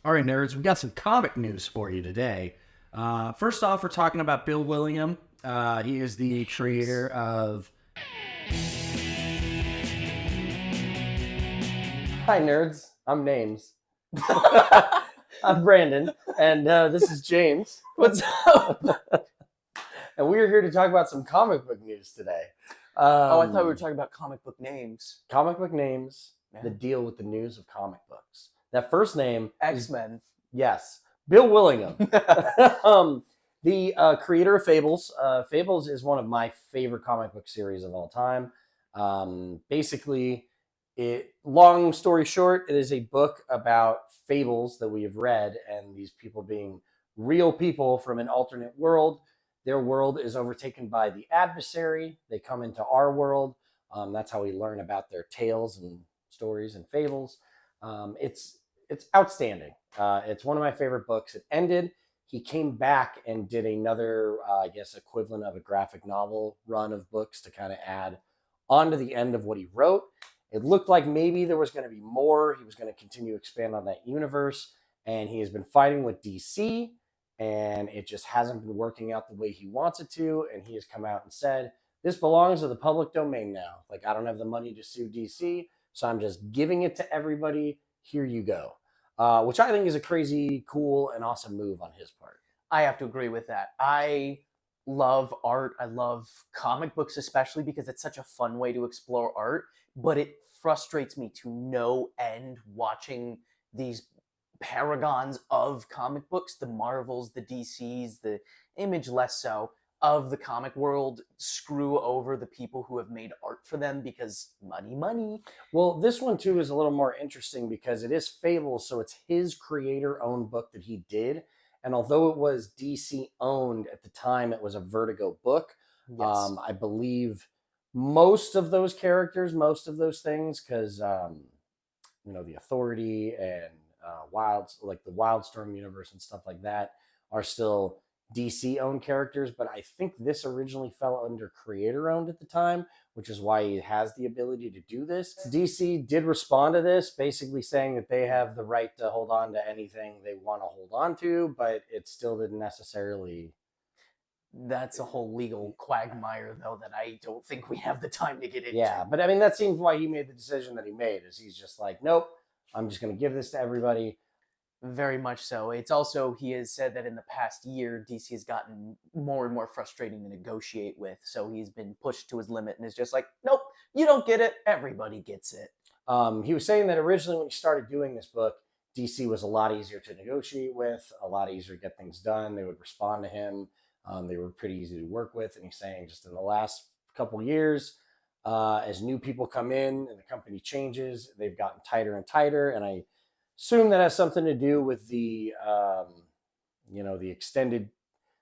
All right, nerds, we got some comic news for you today. First off, we're talking about Bill Willingham. He is the creator of. Hi, nerds. I'm Names. I'm Brandon, and this is James. What's up? And we're here to talk about some comic book news today. I thought we were talking about comic book names. Comic book names Yeah. that deal with the news of comic books. That first name is, X-Men. yes, Bill Willingham. The creator of Fables. Fables is one of my favorite comic book series of all time. Basically, long story short, it is a book about fables that we have read, and these people being real people from an alternate world. Their world is overtaken by the adversary. They come into our world. That's how we learn about their tales and stories and fables. It's outstanding. It's one of my favorite books. It ended. He came back and did another, I guess, equivalent of a graphic novel run of books to kind of add onto the end of what he wrote. It looked like maybe there was going to be more. He was going to continue to expand on that universe, and he has been fighting with DC, and it just hasn't been working out the way he wants it to. And he has come out and said, "This belongs to the public domain now. Like, I don't have the money to sue DC, so I'm just giving it to everybody. Here you go." Which I think is a crazy, cool, and awesome move on his part. I have to agree with that. I love art. I love comic books, especially because it's such a fun way to explore art. But it frustrates me to no end watching these paragons of comic books, the Marvels, the DCs, the Image less so, of the comic world screw over the people who have made art for them because money, money. Well, this one too is a little more interesting because it is Fables, so it's his creator-owned book that he did. And although it was DC owned at the time, it was a Vertigo book. Yes. I believe most of those characters, most of those things, because the Authority and like the Wildstorm universe and stuff like that, are still DC owned characters. But I think this originally fell under creator owned at the time, which is why he has the ability to do this. DC did respond to this, basically saying that they have the right to hold on to anything they want to hold on to, but it still didn't necessarily. That's a whole legal quagmire, though, that I don't think we have the time to get into. Yeah, but I mean, that seems why he made the decision that he made, is he's just like, nope, I'm just going to give this to everybody. Very much so. It's also, he has said that in the past year, DC has gotten more and more frustrating to negotiate with. So he's been pushed to his limit and is just like, nope, you don't get it. Everybody gets it. He was saying that originally when he started doing this book, DC was a lot easier to negotiate with, a lot easier to get things done. They would respond to him. They were pretty easy to work with. And he's saying just in the last couple years, as new people come in and the company changes, they've gotten tighter and tighter. And I assume that has something to do with the extended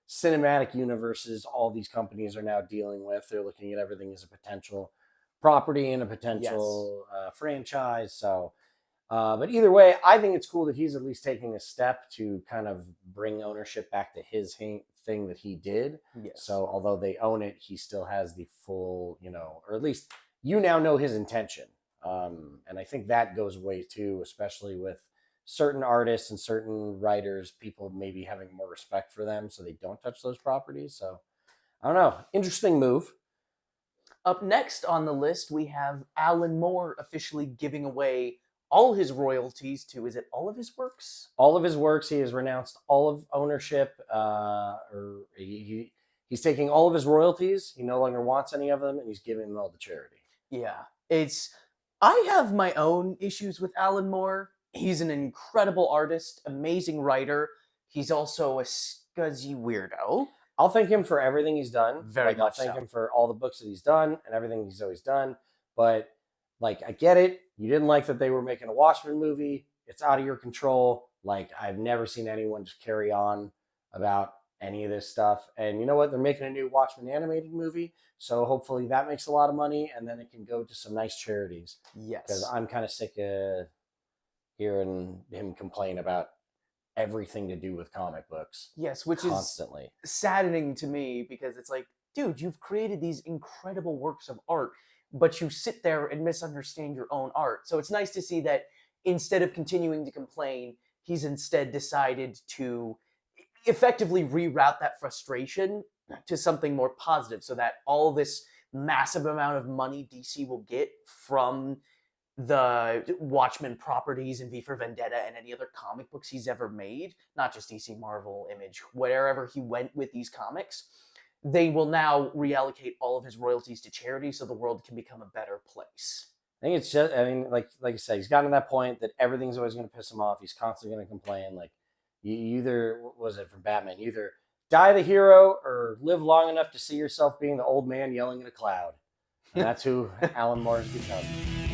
cinematic universes all these companies are now dealing with. They're looking at everything as a potential property and a potential franchise. So, but either way, I think it's cool that he's at least taking a step to kind of bring ownership back to his thing that he did. Yes. So, although they own it, he still has the full, or at least you now know his intention. And I think that goes away too, especially with certain artists and certain writers, people maybe having more respect for them so they don't touch those properties. So, I don't know. Interesting move. Up next on the list, we have Alan Moore officially giving away all his royalties to, is it all of his works? All of his works, he has renounced all of ownership, or he's taking all of his royalties. He no longer wants any of them, and he's giving them all to charity. Yeah, I have my own issues with Alan Moore. He's an incredible artist, amazing writer. He's also a scuzzy weirdo. I'll thank him for everything he's done. Very much I'll thank so. him for all the books that he's done and everything he's always done. But I get it. You didn't like that they were making a Watchmen movie. It's out of your control. I've never seen anyone just carry on about any of this stuff. And you know what? They're making a new Watchmen animated movie. So hopefully that makes a lot of money, and then it can go to some nice charities. Yes. Because I'm kind of sick of hearing him complain about everything to do with comic books. Yes, which constantly is saddening to me because it's like, dude, you've created these incredible works of art, but you sit there and misunderstand your own art. So it's nice to see that instead of continuing to complain, he's instead decided to effectively reroute that frustration to something more positive, so that all this massive amount of money DC will get from the Watchmen properties and V for Vendetta and any other comic books he's ever made, not just DC, Marvel, Image, wherever he went with these comics, they will now reallocate all of his royalties to charity so the world can become a better place. I think it's just, I mean, like you said, he's gotten to that point that everything's always going to piss him off. He's constantly going to complain. Like, you either, what was it from Batman? You either die the hero or live long enough to see yourself being the old man yelling at a cloud. And that's who Alan Moore has become.